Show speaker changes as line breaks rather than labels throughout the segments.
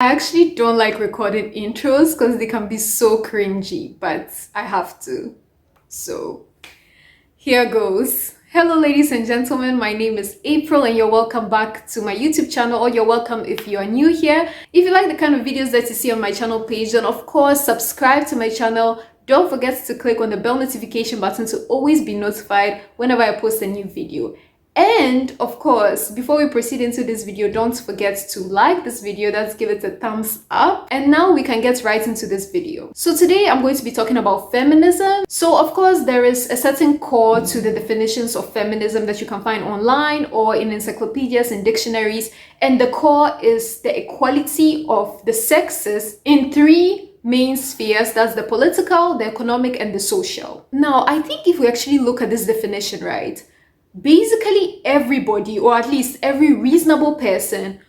I actually don't like recording intros because they can be so cringy, but I have to. So here goes. Hello, ladies and gentlemen. My name is April, and you're welcome back to my YouTube channel, or you're welcome if you're new here. If you like the kind of videos that you see on my channel page, then of course, subscribe to my channel. Don't forget to click on the bell notification button to always be notified whenever I post a new video. And of course, before we proceed into this video, don't forget to like this video. Let's give it a thumbs up. And now we can get right into this video. So today I'm going to be talking about feminism. So of course, there is a certain core to the definitions of feminism that you can find online or in encyclopedias and dictionaries. And the core is the equality of the sexes in three main spheres. That's the political, the economic, and the social. Now, I think if we actually look at this definition, right, basically everybody, or at least every reasonable person,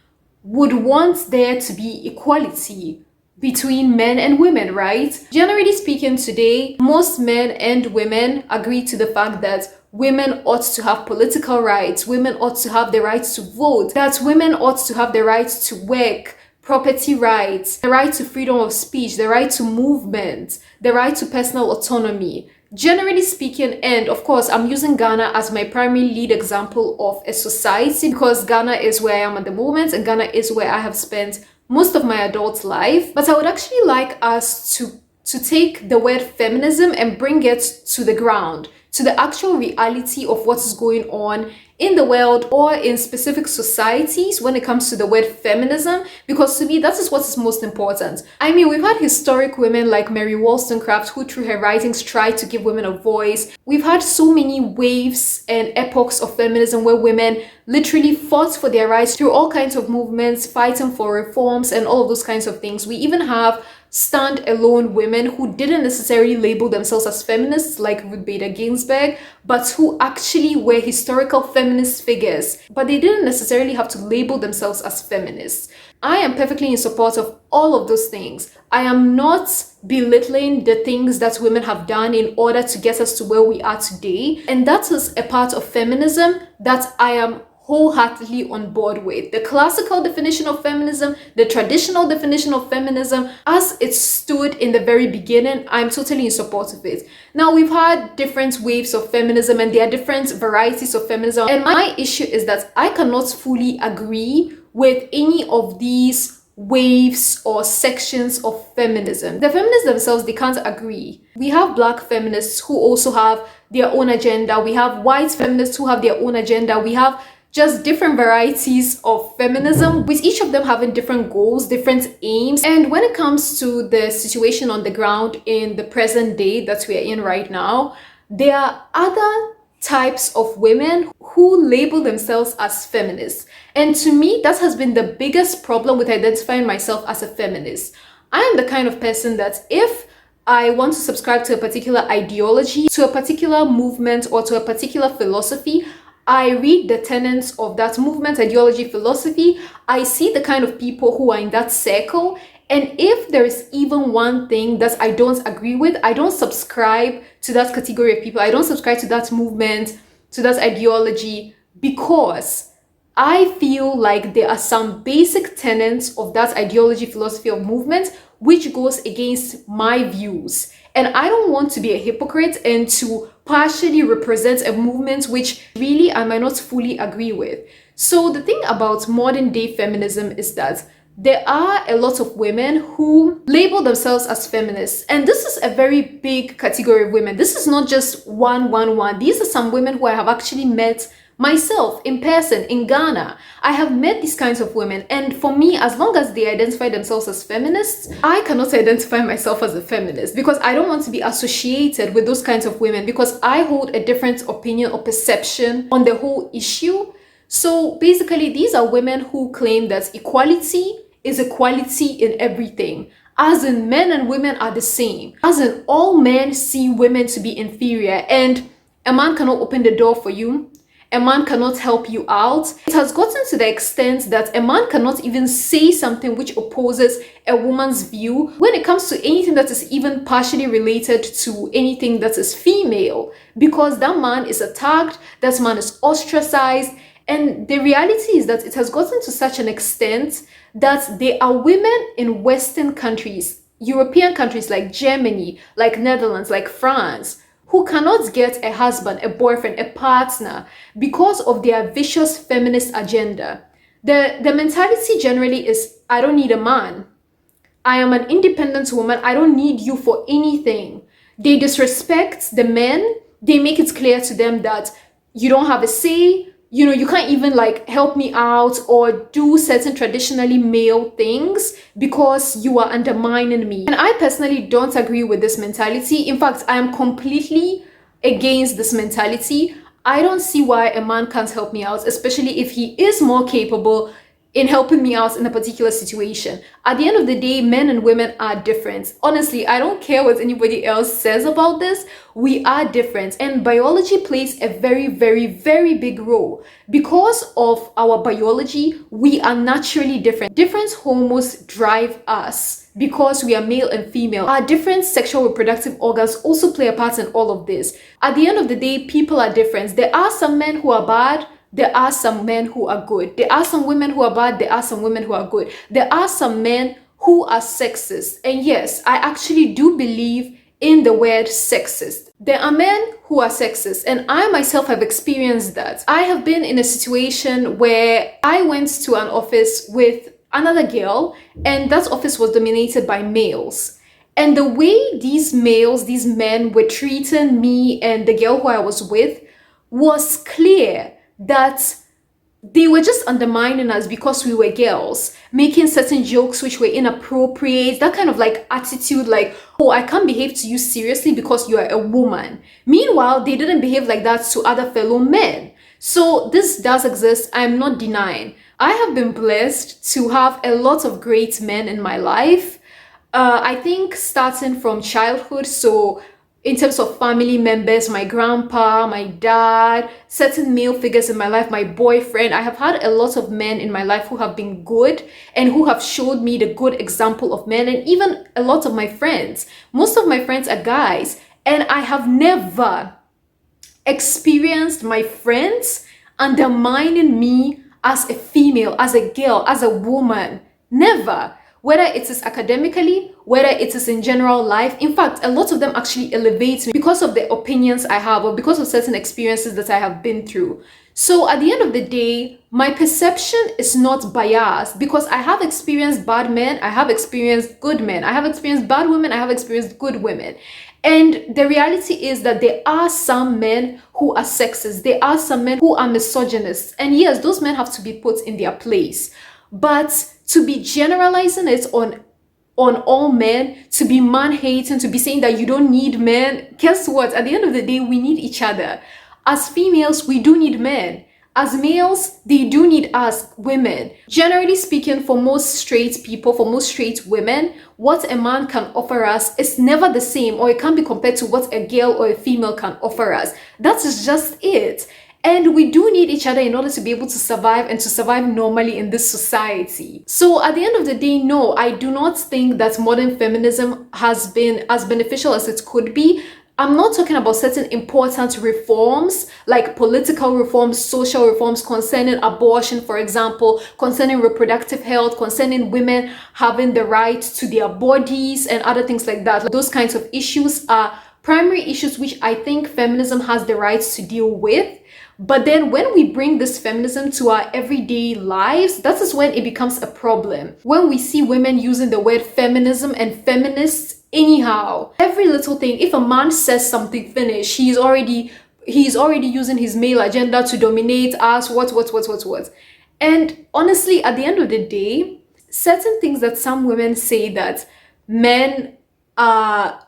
would want there to be equality between men and women, right? Generally speaking, today, most men and women agree to the fact that women ought to have political rights, women ought to have the right to vote, that women ought to have the right to work, property rights, the right to freedom of speech, the right to movement, the right to personal autonomy. Generally speaking, and of course, I'm using Ghana as my primary lead example of a society because Ghana is where I am at the moment and Ghana is where I have spent most of my adult life. But I would actually like us to take the word feminism and bring it to the ground, to the actual reality of what is going on in the world or in specific societies when it comes to the word feminism, because to me, that is what is most important. I mean, we've had historic women like Mary Wollstonecraft who through her writings tried to give women a voice. We've had so many waves and epochs of feminism where women literally fought for their rights through all kinds of movements, fighting for reforms and all of those kinds of things. We even have stand-alone women who didn't necessarily label themselves as feminists like Ruth Bader Ginsburg, but who actually were historical feminist figures, but they didn't necessarily have to label themselves as feminists. I am perfectly in support of all of those things. I am not belittling the things that women have done in order to get us to where we are today, and that is a part of feminism that I am wholeheartedly on board with. The classical definition of feminism, the traditional definition of feminism, as it stood in the very beginning, I'm totally in support of it. Now, we've had different waves of feminism and there are different varieties of feminism. And my issue is that I cannot fully agree with any of these waves or sections of feminism. The feminists themselves, they can't agree. We have black feminists who also have their own agenda. We have white feminists who have their own agenda. We have just different varieties of feminism, with each of them having different goals, different aims. And when it comes to the situation on the ground in the present day that we are in right now, there are other types of women who label themselves as feminists. And to me, that has been the biggest problem with identifying myself as a feminist. I am the kind of person that if I want to subscribe to a particular ideology, to a particular movement, or to a particular philosophy, I read the tenets of that movement, ideology, philosophy. I see the kind of people who are in that circle. And if there is even one thing that I don't agree with, I don't subscribe to that category of people. I don't subscribe to that movement, to that ideology, because I feel like there are some basic tenets of that ideology, philosophy, or movement which goes against my views. And I don't want to be a hypocrite and to partially represent a movement which really I might not fully agree with. So the thing about modern day feminism is that there are a lot of women who label themselves as feminists. And this is a very big category of women. This is not just one. These are some women who I have actually met myself in person in Ghana. I have met these kinds of women, and for me, as long as they identify themselves as feminists, I cannot identify myself as a feminist because I don't want to be associated with those kinds of women because I hold a different opinion or perception on the whole issue. So basically, these are women who claim that equality is equality in everything, as in men and women are the same, as in all men see women to be inferior, and a man cannot open the door for you. A man cannot help you out. It has gotten to the extent that a man cannot even say something which opposes a woman's view when it comes to anything that is even partially related to anything that is female, because that man is attacked, that man is ostracized, And the reality is that it has gotten to such an extent that there are women in Western countries, European countries like Germany, like Netherlands, like France, who cannot get a husband, a boyfriend, a partner because of their vicious feminist agenda. The mentality generally is, I don't need a man. I am an independent woman. I don't need you for anything. They disrespect the men. They make it clear to them that you don't have a say. You know, you can't even like help me out or do certain traditionally male things because you are undermining me. And I personally don't agree with this mentality. In fact, I am completely against this mentality. I don't see why a man can't help me out, especially if he is more capable in helping me out in a particular situation. At the end of the day, men and women are different. Honestly, I don't care what anybody else says about this. We are different, and biology plays a very, very, very big role. Because of our biology, we are naturally different. Different hormones drive us because we are male and female. Our different sexual reproductive organs also play a part in all of this. At the end of the day, people are different. There are some men who are bad. There are some men who are good. There are some women who are bad. There are some women who are good. There are some men who are sexist. And yes, I actually do believe in the word sexist. There are men who are sexist, and I myself have experienced that. I have been in a situation where I went to an office with another girl, and that office was dominated by males. And the way these males, these men were treating me and the girl who I was with was clear that they were just undermining us because we were girls, making certain jokes which were inappropriate, that kind of like attitude, like, oh, I can't behave to you seriously because you are a woman. Meanwhile, they didn't behave like that to other fellow men. So this does exist, I'm not denying. I have been blessed to have a lot of great men in my life. I think starting from childhood, so in terms of family members, my grandpa, my dad, certain male figures in my life, my boyfriend. I have had a lot of men in my life who have been good and who have showed me the good example of men, and even a lot of my friends. Most of my friends are guys, and I have never experienced my friends undermining me as a female, as a girl, as a woman. Never. Whether it is academically, whether it is in general life. In fact, a lot of them actually elevate me because of the opinions I have or because of certain experiences that I have been through. So at the end of the day, my perception is not biased because I have experienced bad men, I have experienced good men, I have experienced bad women, I have experienced good women. And the reality is that there are some men who are sexist, there are some men who are misogynists. And yes, those men have to be put in their place. But to be generalizing it on all men, to be man-hating, to be saying that you don't need men, guess what? At the end of the day, we need each other. As females, we do need men. As males, they do need us, women. Generally speaking, for most straight people, for most straight women, what a man can offer us is never the same, or it can't be compared to what a girl or a female can offer us. That is just it. And we do need each other in order to be able to survive and to survive normally in this society. So at the end of the day, no, I do not think that modern feminism has been as beneficial as it could be. I'm not talking about certain important reforms like political reforms, social reforms concerning abortion, for example, concerning reproductive health, concerning women having the right to their bodies and other things like that. Those kinds of issues are primary issues which I think feminism has the right to deal with. But then when we bring this feminism to our everyday lives, that is when it becomes a problem. When we see women using the word feminism and feminists anyhow, every little thing, if a man says something, finish, he's already using his male agenda to dominate us, what. And honestly, at the end of the day, certain things that some women say that men are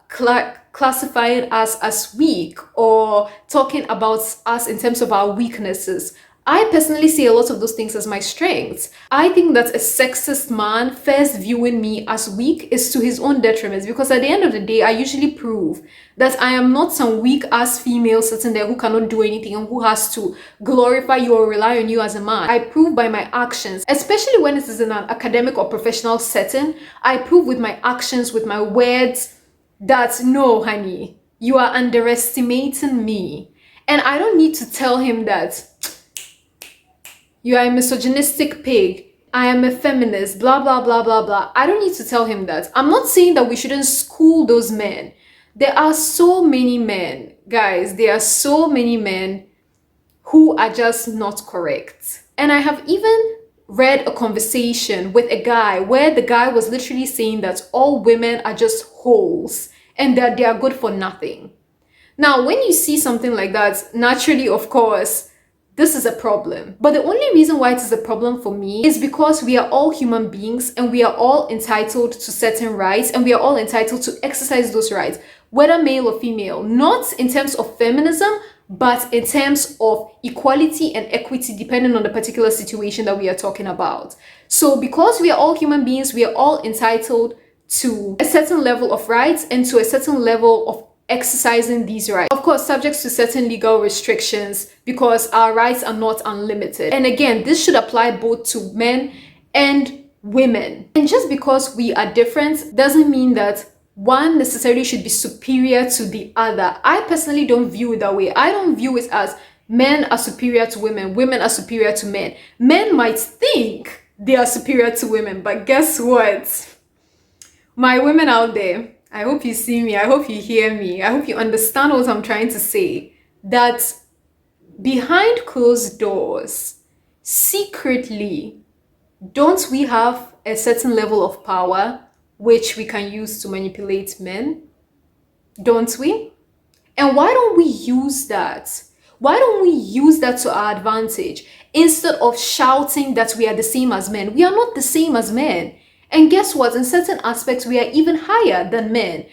classifying us as weak or talking about us in terms of our weaknesses. I personally see a lot of those things as my strengths. I think that a sexist man first viewing me as weak is to his own detriment, because at the end of the day, I usually prove that I am not some weak ass female sitting there who cannot do anything and who has to glorify you or rely on you as a man. I prove by my actions, especially when it is in an academic or professional setting. I prove with my actions, with my words, that no, honey, you are underestimating me. And I don't need to tell him that you are a misogynistic pig. I am a feminist, blah, blah, blah, blah, blah. I don't need to tell him that. I'm not saying that we shouldn't school those men. There are so many men, guys, there are so many men who are just not correct. And I have even read a conversation with a guy where the guy was literally saying that all women are just holes and that they are good for nothing. Now, when you see something like that, naturally, of course, this is a problem. But the only reason why it is a problem for me is because we are all human beings and we are all entitled to certain rights and we are all entitled to exercise those rights, whether male or female, not in terms of feminism, but in terms of equality and equity, depending on the particular situation that we are talking about. So because we are all human beings, we are all entitled to a certain level of rights and to a certain level of exercising these rights. Of course, subject to certain legal restrictions because our rights are not unlimited. And again, this should apply both to men and women. And just because we are different doesn't mean that one necessarily should be superior to the other. I personally don't view it that way. I don't view it as men are superior to women, women are superior to men. Men might think they are superior to women, but guess what? My women out there, I hope you see me, I hope you hear me, I hope you understand what I'm trying to say. That behind closed doors, secretly, don't we have a certain level of power which we can use to manipulate men? Don't we? And why don't we use that? Why don't we use that to our advantage instead of shouting that we are the same as men? We are not the same as men. And guess what? In certain aspects, we are even higher than men.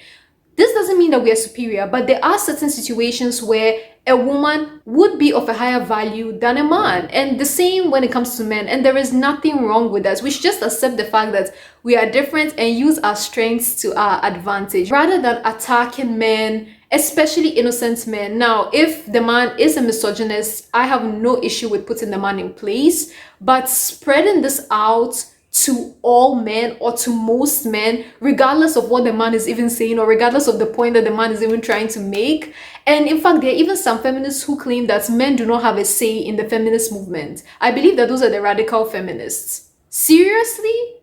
This doesn't mean that we are superior, but there are certain situations where a woman would be of a higher value than a man. And the same when it comes to men. And there is nothing wrong with that. We should just accept the fact that we are different and use our strengths to our advantage rather than attacking men, especially innocent men. Now, if the man is a misogynist, I have no issue with putting the man in place, but spreading this out to all men or to most men, regardless of what the man is even saying or regardless of the point that the man is even trying to make. And in fact, there are even some feminists who claim that men do not have a say in the feminist movement. I believe that those are the radical feminists. Seriously?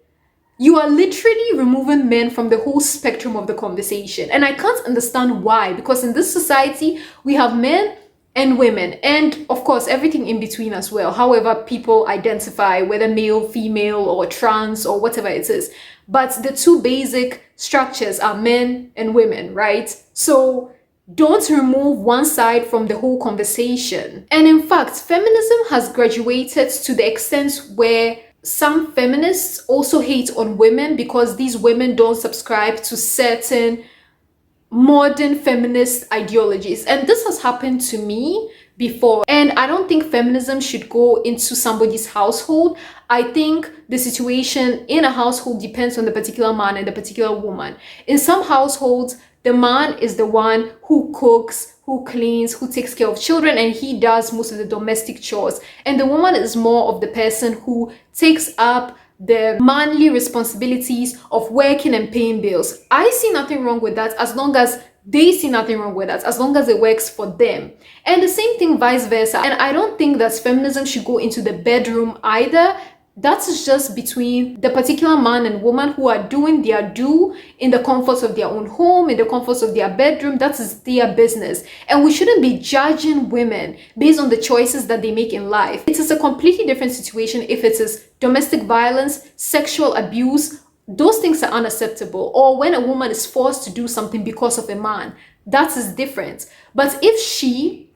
You are literally removing men from the whole spectrum of the conversation. And I can't understand why, because in this society, we have men and women, and of course everything in between as well, however people identify, whether male, female, or trans, or whatever it is. But the two basic structures are men and women, right? So don't remove one side from the whole conversation. And in fact, feminism has graduated to the extent where some feminists also hate on women because these women don't subscribe to certain modern feminist ideologies. And this has happened to me before. And I don't think feminism should go into somebody's household. I think the situation in a household depends on the particular man and the particular woman. In some households, the man is the one who cooks, who cleans, who takes care of children, and he does most of the domestic chores. And the woman is more of the person who takes up the manly responsibilities of working and paying bills. I see nothing wrong with that as long as they see nothing wrong with that, as long as it works for them. And the same thing vice versa. And I don't think that feminism should go into the bedroom either. That is just between the particular man and woman who are doing their due in the comforts of their own home, in the comforts of their bedroom. That is their business. And we shouldn't be judging women based on the choices that they make in life. It is a completely different situation if it is domestic violence, sexual abuse. Those things are unacceptable. Or when a woman is forced to do something because of a man, that is different. But if she,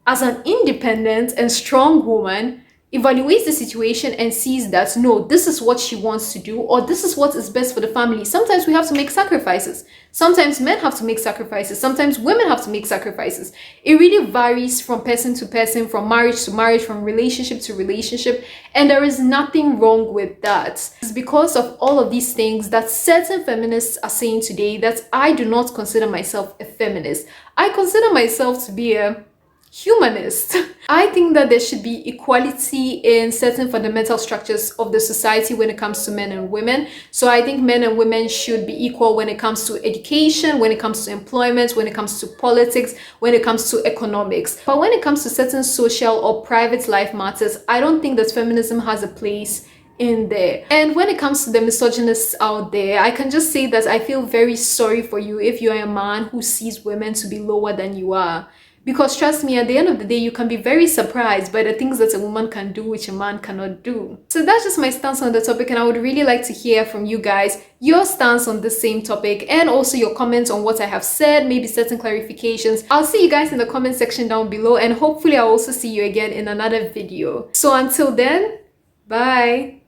as an independent and strong woman, evaluates the situation and sees that no, this is what she wants to do, or this is what is best for the family. Sometimes we have to make sacrifices. Sometimes men have to make sacrifices. Sometimes women have to make sacrifices. It really varies from person to person, from marriage to marriage, from relationship to relationship. And there is nothing wrong with that. It's because of all of these things that certain feminists are saying today that I do not consider myself a feminist. I consider myself to be a humanist. I think that there should be equality in certain fundamental structures of the society when it comes to men and women. So I think men and women should be equal when it comes to education, when it comes to employment, when it comes to politics, when it comes to economics. But when it comes to certain social or private life matters, I don't think that feminism has a place in there. And when it comes to the misogynists out there, I can just say that I feel very sorry for you if you're a man who sees women to be lower than you are. Because trust me, at the end of the day, you can be very surprised by the things that a woman can do which a man cannot do. So that's just my stance on the topic, and I would really like to hear from you guys your stance on the same topic, and also your comments on what I have said, maybe certain clarifications. I'll see you guys in the comment section down below, and hopefully I'll also see you again in another video. So until then, bye!